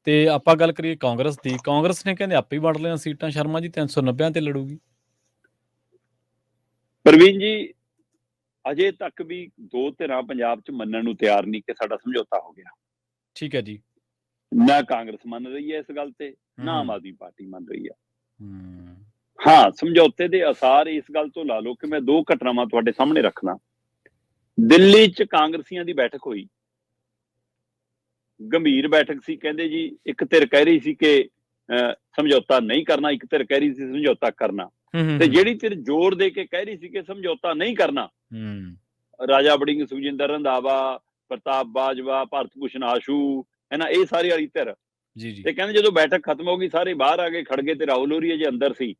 ਤੇ ਆਪਾਂ ਗੱਲ ਕਰੀਏ ਕਾਂਗਰਸ ਦੀ, ਕਾਂਗਰਸ ਨੇ ਕਹਿੰਦੇ ਆਪੇ ਹੀ ਵੰਡ ਲੈਣਾ ਸੀਟਾਂ, ਸ਼ਰਮਾ ਜੀ 390 ਤੇ ਲੜੂਗੀ। ਪ੍ਰਵੀਨ ਜੀ, ਅਜੇ ਤੱਕ ਵੀ ਦੋ ਧਿਰਾਂ ਪੰਜਾਬ 'ਚ ਮੰਨਣ ਨੂੰ ਤਿਆਰ ਨਹੀਂ ਕਿ ਸਾਡਾ ਸਮਝੌਤਾ ਹੋ ਗਿਆ। ਠੀਕ ਹੈ ਜੀ। ਨਾ ਕਾਂਗਰਸ ਮੰਨ ਰਹੀ ਹੈ ਇਸ ਗੱਲ ਤੇ, ਨਾ ਆਮ ਆਦਮੀ ਪਾਰਟੀ ਮੰਨ ਰਹੀ ਹੈ। ਹੂੰ ਹਾਂ, ਸਮਝੌਤੇ ਦੇ ਅਸਾਰ ਇਸ ਗੱਲ ਤੋਂ ਲਾ ਲਓ ਕਿ ਮੈਂ ਦੋ ਘਟਨਾਵਾਂ ਤੁਹਾਡੇ ਸਾਹਮਣੇ ਰੱਖਣਾ। ਦਿੱਲੀ 'ਚ ਕਾਂਗਰਸੀਆਂ ਦੀ ਬੈਠਕ ਹੋਈ, ਗੰਭੀਰ ਬੈਠਕ ਸੀ। ਕਹਿੰਦੇ ਜੀ, ਇੱਕ ਧਿਰ ਕਹਿ ਰਹੀ ਸੀ ਕਿ ਸਮਝੌਤਾ ਨਹੀਂ ਕਰਨਾ, ਇੱਕ ਧਿਰ ਕਹਿ ਰਹੀ ਸੀ ਸਮਝੌਤਾ ਕਰਨਾ। ਤੇ ਜਿਹੜੀ ਧਿਰ ਜ਼ੋਰ ਦੇ ਕੇ ਕਹਿ ਰਹੀ ਸੀ ਕਿ ਸਮਝੌਤਾ ਨਹੀਂ ਕਰਨਾ, ਰਾਜਾ ਵੜਿੰਗ, ਸੁਖਜਿੰਦਰ ਰੰਧਾਵਾ, ਪ੍ਰਤਾਪ ਬਾਜਵਾ, ਭਾਰਤ ਭੂਸ਼ਣ ਆਸ਼ੂ, ਹੈ ਨਾ, ਇਹ ਸਾਰੀ ਵਾਲੀ ਧਿਰ। ਤੇ ਕਹਿੰਦੇ ਜਦੋਂ ਬੈਠਕ ਖਤਮ ਹੋ ਗਈ ਸਾਰੇ ਬਾਹਰ ਆ ਗਏ, ਖੜਗੇ ਤੇ ਰਾਹੁਲ ਲੋਰੀਆ ਜੀ ਅੰਦਰ ਸੀ।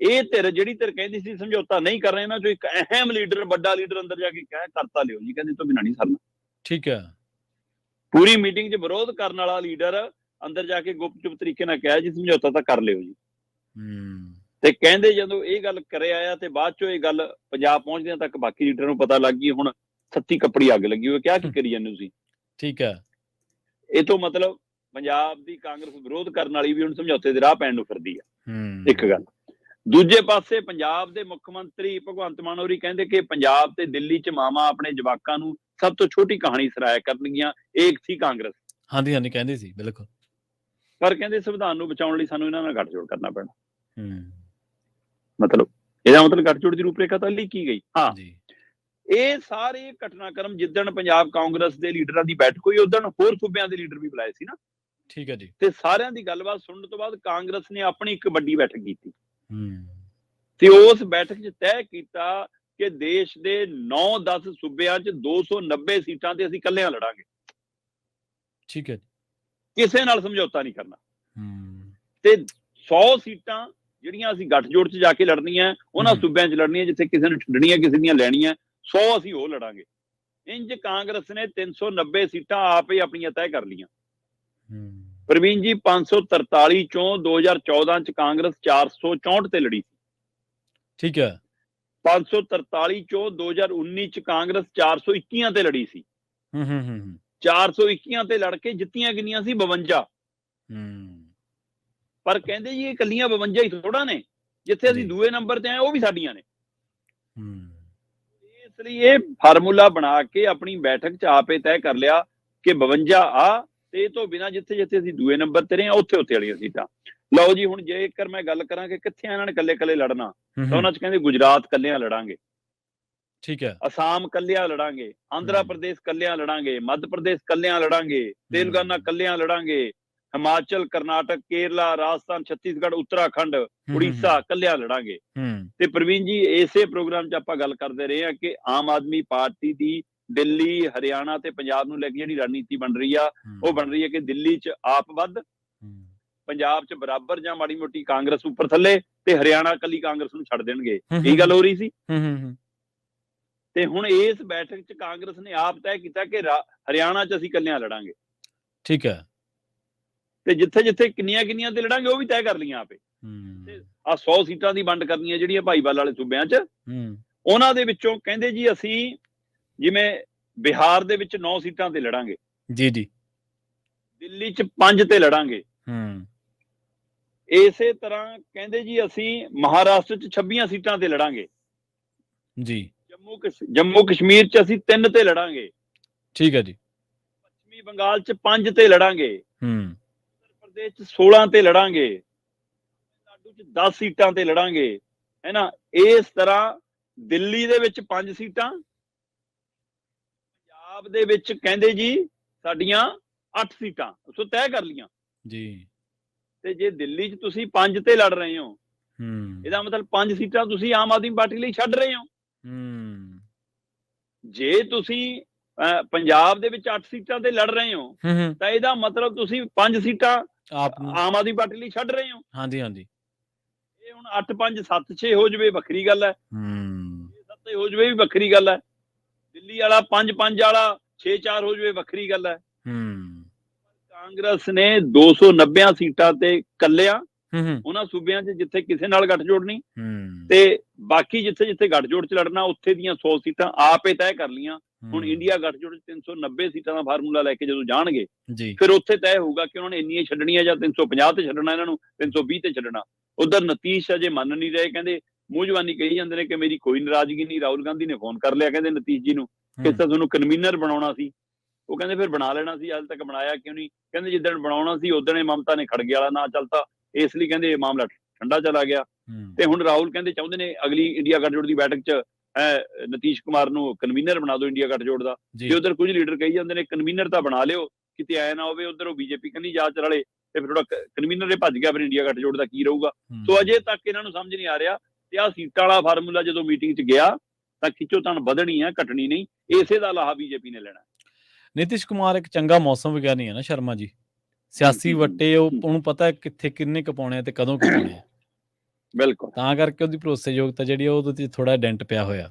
ਇਹ ਧਿਰ ਜਿਹੜੀ ਧਿਰ ਕਹਿੰਦੀ ਸੀ ਸਮਝੌਤਾ ਨਹੀਂ ਕਰ ਰਹੇ, ਇਹਨਾਂ ਚੋਂ ਇੱਕ ਅਹਿਮ ਲੀਡਰ, ਵੱਡਾ ਲੀਡਰ ਅੰਦਰ ਜਾ ਕੇ ਕਹਿ ਕਰਤਾ ਲਿਓ ਜੀ, ਕਹਿੰਦੇ ਤੋਂ ਬਿਨਾਂ ਨਹੀਂ ਸਰਨਾ। ਠੀਕ ਹੈ। ਪੂਰੀ ਮੀਟਿੰਗ 'ਚ ਵਿਰੋਧ ਕਰਨ ਵਾਲਾ ਲੀਡਰ ਅੰਦਰ ਜਾ ਕੇ ਗੁਪਚੁਪ ਤਰੀਕੇ ਨਾਲ ਕਿਹਾ ਜੀ ਸਮਝੌਤਾ ਤਾਂ ਕਰ ਲਿਓ ਜੀ। ਤੇ ਕਹਿੰਦੇ ਜਦੋਂ ਇਹ ਗੱਲ ਕਰਿਆ ਆ ਤੇ ਬਾਅਦ ਚੋਂ ਇਹ ਗੱਲ ਪੰਜਾਬ ਪਹੁੰਚਦਿਆਂ ਤੱਕ ਬਾਕੀ ਲੀਡਰਾਂ ਨੂੰ ਪਤਾ ਲੱਗ ਗਈ, ਹੁਣ ਸੱਤੀ ਕੱਪੜੀ ਅੱਗ ਲੱਗੀ ਹੋਈ, ਕਿਹਾ ਕੀ ਕਰੀ ਜਾਂਦੇ ਤੁਸੀਂ। ਠੀਕ ਹੈ। ਇਹ ਤੋਂ ਮਤਲਬ ਪੰਜਾਬ ਦੀ ਕਾਂਗਰਸ ਵਿਰੋਧ ਕਰਨ ਵਾਲੀ ਵੀ ਹੁਣ ਸਮਝੌਤੇ ਦੇ ਰਾਹ ਪੈਣ ਨੂੰ ਫਿਰਦੀ ਆ, ਇੱਕ ਗੱਲ। ਦੂਜੇ ਪਾਸੇ ਪੰਜਾਬ ਦੇ ਮੁੱਖ ਮੰਤਰੀ ਭਗਵੰਤ ਮਾਨ ਹੋਰੀ ਕਹਿੰਦੇ ਕਿ ਪੰਜਾਬ ਤੇ ਦਿੱਲੀ 'ਚ ਮਾਵਾਂ ਆਪਣੇ ਜਵਾਕਾਂ ਨੂੰ ਸਭ ਤੋਂ ਛੋਟੀ ਕਹਾਣੀ ਸੁਣਾਇਆ ਕਰਨਗੀਆਂ, ਏਕ ਸੀ ਕਾਂਗਰਸ। ਹਾਂਜੀ ਹਾਂਜੀ, ਕਹਿੰਦੇ ਸੀ ਬਿਲਕੁਲ। ਪਰ ਕਹਿੰਦੇ ਸੰਵਿਧਾਨ ਨੂੰ ਬਚਾਉਣ ਲਈ ਸਾਨੂੰ ਇਹਨਾਂ ਨਾਲ ਗੱਠਜੋੜ ਕਰਨਾ ਪੈਣਾ। ਮਤਲਬ ਇਹਦਾ ਮਤਲਬ ਗੱਠਜੋੜ ਦੀ ਰੂਪਰੇਖਾ ਤਾਂ ਲਿਖੀ ਗਈ। ਹਾਂ, ਇਹ ਸਾਰੇ ਘਟਨਾਕ੍ਰਮ ਜਿੱਦਣ ਪੰਜਾਬ ਕਾਂਗਰਸ ਦੇ ਲੀਡਰਾਂ ਦੀ ਬੈਠਕ ਹੋਈ, ਉਦਣ ਹੋਰ ਸੂਬਿਆਂ ਦੇ ਲੀਡਰ ਵੀ ਬੁਲਾਏ ਸੀ ਨਾ। ਠੀਕ ਹੈ ਜੀ। ਤੇ ਸਾਰਿਆਂ ਦੀ ਗੱਲਬਾਤ ਸੁਣਨ ਤੋਂ ਬਾਅਦ ਕਾਂਗਰਸ ਨੇ ਆਪਣੀ ਇੱਕ ਵੱਡੀ ਬੈਠਕ ਕੀਤੀ ਤੇ ਉਸ ਬੈਠਕ 'ਚ ਤੈਅ ਕੀਤਾ ਕਿ ਦੇਸ਼ ਦੇ 9-10 ਸੂਬਿਆਂ 'ਚ 290 ਸੀਟਾਂ ਤੇ ਅਸੀਂ ਇਕੱਲਿਆਂ ਲੜਾਂਗੇ। ਠੀਕ ਹੈ। ਕਿਸੇ ਨਾਲ ਸਮਝੌਤਾ ਨਹੀਂ ਕਰਨਾ। ਤੇ 100 ਸੀਟਾਂ ਜਿਹੜੀਆਂ ਅਸੀਂ ਗੱਠਜੋੜ 'ਚ ਜਾ ਕੇ ਲੜਨੀਆਂ, ਉਹਨਾਂ ਸੂਬਿਆਂ 'ਚ ਲੜਨੀਆਂ ਜਿੱਥੇ ਕਿਸੇ ਨੂੰ ਛੱਡਣੀਆਂ, ਕਿਸੇ ਦੀਆਂ ਲੈਣੀਆਂ। 100 ਅਸੀਂ ਉਹ ਲੜਾਂਗੇ। ਇੰਜ ਕਾਂਗਰਸ ਨੇ 390 ਸੀਟਾਂ ਆਪ ਹੀ ਆਪਣੀਆਂ ਤੈਅ ਕਰ ਲਈਆਂ। ਪ੍ਰਵੀਨ ਜੀ, 543 ਚੋਂ 2014 'ਚ ਕਾਂਗਰਸ 464 ਤੇ ਲੜੀ ਸੀ। ਠੀਕ ਹੈ। 543 ਚੋਂ 2019 'ਚ ਕਾਂਗਰਸ 421 ਤੇ ਲੜੀ ਸੀ। 421 ਤੇ ਲੜ ਕੇ ਜਿੱਤੀਆਂ ਕਿੰਨੀਆਂ ਸੀ? 52। ਪਰ ਕਹਿੰਦੇ ਜੀ ਇਹ ਇਕੱਲੀਆਂ 52 ਹੀ ਥੋੜਾ ਨੇ, ਜਿੱਥੇ ਅਸੀਂ ਦੂਏ ਨੰਬਰ ਤੇ ਆਏ ਉਹ ਵੀ ਸਾਡੀਆਂ ਨੇ। ਇਸ ਲਈ ਇਹ ਫਾਰਮੂਲਾ ਬਣਾ ਕੇ ਆਪਣੀ ਬੈਠਕ 'ਚ ਆਪੇ ਤੈਅ ਕਰ ਲਿਆ ਕਿ 52 ਆ, ਤੇ ਇਹ ਤੋਂ ਬਿਨਾਂ ਜਿੱਥੇ ਜਿੱਥੇ ਅਸੀਂ ਦੂਏ ਨੰਬਰ ਤੇ ਰਹੇ ਹਾਂ ਉੱਥੇ ਉੱਥੇ ਵਾਲੀਆਂ ਸੀਟਾਂ। ਲਓ ਜੀ, ਹੁਣ ਜੇਕਰ ਮੈਂ ਗੱਲ ਕਰਾਂ ਕਿ ਕਿੱਥੇ ਇਹਨਾਂ ਨੇ ਇਕੱਲੇ ਇਕੱਲੇ ਲੜਨਾ, ਤਾਂ ਉਹਨਾਂ 'ਚ ਕਹਿੰਦੇ ਗੁਜਰਾਤ ਇਕੱਲਿਆਂ ਲੜਾਂਗੇ। ਠੀਕ ਹੈ। ਅਸਾਮ ਇਕੱਲਿਆਂ ਲੜਾਂਗੇ, ਆਂਧਰਾ ਪ੍ਰਦੇਸ਼ ਇਕੱਲਿਆਂ ਲੜਾਂਗੇ, ਮੱਧ ਪ੍ਰਦੇਸ਼ ਇਕੱਲਿਆਂ ਲੜਾਂਗੇ, ਤੇਲੰਗਾਨਾ ਇਕੱਲਿਆਂ ਲੜਾਂਗੇ, ਹਿਮਾਚਲ, ਕਰਨਾਟਕ, ਕੇਰਲਾ, ਰਾਜਸਥਾਨ, ਛੱਤੀਸਗੜ੍ਹ, ਉੱਤਰਾਖੰਡ, ਉੜੀਸਾ ਇਕੱਲਿਆਂ ਲੜਾਂਗੇ। ਤੇ ਪ੍ਰਵੀਨ ਜੀ, ਇਸੇ ਪ੍ਰੋਗਰਾਮ 'ਚ ਆਪਾਂ ਗੱਲ ਕਰਦੇ ਰਹੇ ਹਾਂ ਕਿ ਆਮ ਆਦਮੀ ਪਾਰਟੀ ਦੀ ਦਿੱਲੀ, ਹਰਿਆਣਾ ਤੇ ਪੰਜਾਬ ਨੂੰ ਲੈ ਕੇ ਜਿਹੜੀ ਰਣਨੀਤੀ ਬਣ ਰਹੀ ਆ, ਉਹ ਬਣ ਰਹੀ ਹੈ ਕਿ ਦਿੱਲੀ 'ਚ ਆਪ ਵੱਧ, ਪੰਜਾਬ 'ਚ ਬਰਾਬਰ ਜਾਂ ਮਾੜੀ ਮੋਟੀ ਕਾਂਗਰਸ ਉੱਪਰ ਥੱਲੇ, ਤੇ ਹਰਿਆਣਾ ਕੱਲੀ ਕਾਂਗਰਸ ਨੂੰ ਛੱਡ ਦੇਣਗੇ। ਇਹ ਗੱਲ ਹੋ ਰਹੀ ਸੀ। ਤੇ ਹੁਣ ਇਸ ਬੈਠਕ 'ਚ ਕਾਂਗਰਸ ਨੇ ਆਪ ਤੈਅ ਕੀਤਾ ਕਿ ਹਰਿਆਣਾ 'ਚ ਅਸੀਂ ਇਕੱਲਿਆਂ ਲੜਾਂਗੇ। ਠੀਕ ਹੈ। ਤੇ ਜਿੱਥੇ ਜਿੱਥੇ ਕਿੰਨੀਆਂ ਕਿੰਨੀਆਂ ਤੇ ਲੜਾਂਗੇ ਉਹ ਵੀ ਤੈਅ ਕਰ ਲਈਆਂ ਆਪੇ। ਆ 100 ਸੀਟਾਂ ਦੀ ਵੰਡ ਕਰਨੀਆਂ ਜਿਹੜੀਆਂ ਭਾਈਵਾਲ ਵਾਲੇ ਸੂਬਿਆਂ 'ਚ, ਉਹਨਾਂ ਦੇ ਵਿੱਚੋਂ ਕਹਿੰਦੇ ਜੀ ਅਸੀਂ ਜਿਵੇਂ ਬਿਹਾਰ ਦੇ ਵਿੱਚ 9 ਸੀਟਾਂ ਤੇ ਲੜਾਂਗੇ ਜੀ, ਦਿੱਲੀ 'ਚ 5 ਤੇ ਲੜਾਂਗੇ। ਇਸੇ ਤਰ੍ਹਾਂ ਕਹਿੰਦੇ ਜੀ ਅਸੀਂ ਮਹਾਰਾਸ਼ਟਰ 'ਚ 26 ਸੀਟਾਂ ਤੇ ਲੜਾਂਗੇ ਜੀ। ਜੰਮੂ ਕਸ਼ਮੀਰ 'ਚ ਅਸੀਂ 3 ਤੇ ਲੜਾਂਗੇ। ਠੀਕ ਹੈ ਜੀ। ਪੱਛਮੀ ਬੰਗਾਲ 'ਚ 5 ਤੇ ਲੜਾਂਗੇ। ਉੱਤਰ ਪ੍ਰਦੇਸ਼ 'ਚ 16 ਤੇ ਲੜਾਂਗੇ। ਤਮਿਲਨਾਡੂ 'ਚ 10 ਸੀਟਾਂ ਤੇ ਲੜਾਂਗੇ, ਹੈ ਨਾ। ਇਸ ਤਰ੍ਹਾਂ ਦਿੱਲੀ ਦੇ ਵਿੱਚ 5 ਸੀਟਾਂ, ਪੰਜਾਬ ਦੇ ਵਿੱਚ ਕਹਿੰਦੇ ਜੀ ਸਾਡੀਆਂ 8 ਸੀਟਾਂ ਸੋ ਤੈਅ ਕਰ ਲੀਆਂ ਜੀ। ਤੇ ਜੇ ਦਿੱਲੀ 'ਚ ਤੁਸੀਂ 5 ਤੇ ਲੜ ਰਹੇ ਹੋ, ਇਹਦਾ ਮਤਲਬ 5 ਸੀਟਾਂ ਤੁਸੀਂ ਆਮ ਆਦਮੀ ਪਾਰਟੀ ਲਈ ਛੱਡ ਰਹੇ ਹੋ। ਜੇ ਤੁਸੀਂ ਪੰਜਾਬ ਦੇ ਵਿੱਚ 8 ਸੀਟਾਂ ਤੇ ਲੜ ਰਹੇ ਹੋ, ਤਾਂ ਇਹਦਾ ਮਤਲਬ ਤੁਸੀਂ 5 ਸੀਟਾਂ ਆਮ ਆਦਮੀ ਪਾਰਟੀ ਲਈ ਛੱਡ ਰਹੇ ਹੋ। ਹਾਂਜੀ ਹਾਂਜੀ। ਇਹ ਹੁਣ 8-5 7-6 ਹੋ ਜਾਵੇ ਵੱਖਰੀ ਗੱਲ ਹੈ, 7 ਹੋ ਜਾਵੇ ਵੀ ਵੱਖਰੀ ਗੱਲ ਹੈ। ਦਿੱਲੀ ਵਾਲਾ 5-5 ਵਾਲਾ 6-4 ਹੋ ਜਾਵੇ ਵੱਖਰੀ ਗੱਲ ਹੈ। ਕਾਂਗਰਸ ਨੇ 290 ਸੀਟਾਂ ਤੇ ਕੱਲਿਆ ਉਹਨਾਂ ਸੂਬਿਆਂ 'ਚ ਜਿੱਥੇ ਕਿਸੇ ਨਾਲ ਗੱਠਜੋੜ ਨਹੀਂ, ਤੇ ਬਾਕੀ ਜਿੱਥੇ ਜਿੱਥੇ ਗੱਠਜੋੜ 'ਚ ਲੜਨਾ ਉੱਥੇ ਦੀਆਂ 100 ਸੀਟਾਂ ਆਪ ਹੀ ਤੈਅ ਕਰ ਲੀਆਂ। ਹੁਣ ਇੰਡੀਆ ਗੱਠਜੋੜ 'ਚ 390 ਸੀਟਾਂ ਦਾ ਫਾਰਮੂਲਾ ਲੈ ਕੇ ਜਦੋਂ ਜਾਣਗੇ ਜੀ ਫਿਰ ਉੱਥੇ ਤੈਅ ਹੋਊਗਾ ਕਿ ਉਹਨਾਂ ਨੇ ਇੰਨੀਆਂ ਛੱਡਣੀਆਂ ਜਾਂ 350 ਤੇ ਛੱਡਣਾ ਇਹਨਾਂ ਨੂੰ 320 ਤੇ ਛੱਡਣਾ। ਉਧਰ ਨਤੀਸ਼ ਅਜੇ ਮੰਨ ਨਹੀਂ ਰਹੇ, ਕਹਿੰਦੇ ਮੂੰਹ ਜਵਾਨੀ ਕਹੀ ਜਾਂਦੇ ਨੇ ਕਿ ਮੇਰੀ ਕੋਈ ਨਾਰਾਜ਼ਗੀ ਨਹੀਂ। ਰਾਹੁਲ ਗਾਂਧੀ ਨੇ ਫੋਨ ਕਰ ਲਿਆ, ਕਹਿੰਦੇ ਨਤੀਸ਼ ਜੀ ਨੂੰ ਕਿ ਤੁਹਾਨੂੰ ਕਨਵੀਨਰ ਬਣਾਉਣਾ ਸੀ। ਉਹ ਕਹਿੰਦੇ ਫਿਰ ਬਣਾ ਲੈਣਾ ਸੀ, ਹਾਲੇ ਤੱਕ ਬਣਾਇਆ ਕਿਉਂ ਨਹੀਂ? ਕਹਿੰਦੇ ਜਿੱਦਣ ਬਣਾਉਣਾ ਸੀ ਉਦਣ ਹੀ ਮਮਤਾ ਨੇ ਖੜਗੇ ਵਾਲਾ ਨਾਂ ਚੱਲਤਾ, ਇਸ ਲਈ ਕਹਿੰਦੇ ਇਹ ਮਾਮਲਾ ਠੰਡਾ ਚਲਾ ਗਿਆ। ਤੇ ਹੁਣ ਰਾਹੁਲ ਕਹਿੰਦੇ ਚਾਹੁੰਦੇ ਨੇ ਅਗਲੀ ਇੰਡੀਆ ਗੱਠਜੋੜ ਦੀ ਬੈਠਕ 'ਚ ਨਤੀਸ਼ ਕੁਮਾਰ ਨੂੰ ਕਨਵੀਨਰ ਬਣਾ ਦਿਓ ਇੰਡੀਆ ਗੱਠਜੋੜ ਦਾ। ਤੇ ਉਧਰ ਕੁਝ ਲੀਡਰ ਕਹੀ ਜਾਂਦੇ ਨੇ ਕਨਵੀਨਰ ਤਾਂ ਬਣਾ ਲਿਓ, ਕਿਤੇ ਐ ਨਾ ਹੋਵੇ ਉਧਰ ਉਹ ਬੀਜੇਪੀ ਕੰਨੀ ਜਾ ਚਲੇ ਤੇ ਫਿਰ ਥੋੜਾ ਕਨਵੀਨਰ ਦੇ ਭੱਜ ਗਿਆ, ਫਿਰ ਇੰਡੀਆ ਗੱਠਜੋੜ ਦਾ ਕੀ ਰਹੂਗਾ। ਸੋ ਅਜੇ ਤੱਕ ਇਹਨਾਂ ਨੂੰ ਸਮਝ ਨਹੀਂ ਆ ਰਿਹਾ। ਤੇ ਆਹ ਸੀਟਾਂ ਵਾਲਾ ਫਾਰਮੂਲਾ ਜਦੋਂ ਮੀਟਿੰਗ 'ਚ ਗਿਆ ਤਾਂ ਖਿੱਚੋਤਾਣ ਵਧਣੀ ਹੈ, ਘਟਣੀ ਨਹੀਂ। ਇਸੇ ਦਾ ਲਾਹਾ ਬੀਜੇਪੀ ਨੇ ਲੈਣਾ। ਨਿਤਿਸ਼ ਕੁਮਾਰ ਇੱਕ ਚੰਗਾ ਮੌਸਮ ਵਿਗਿਆਨੀ ਹੈ ਨਾ ਸ਼ਰਮਾ ਜੀ, ਸਿਆਸੀ ਵੱਟੇ ਉਹਨੂੰ ਪਤਾ ਹੈ ਕਿੱਥੇ ਕਿੰਨੇ ਕੁ ਪਾਉਣੇ ਆ ਤੇ ਕਦੋਂ ਕੁ ਪਾਉਣੇ ਆ, ਬਿਲਕੁਲ ਤਾਂ ਕਰਕੇ ਉਹਦੀ ਭਰੋਸੇਯੋਗਤਾ ਜਿਹੜੀ ਉਹਦੇ ਤੇ ਥੋੜਾ ਡੈਂਟ ਪਿਆ ਹੋਇਆ।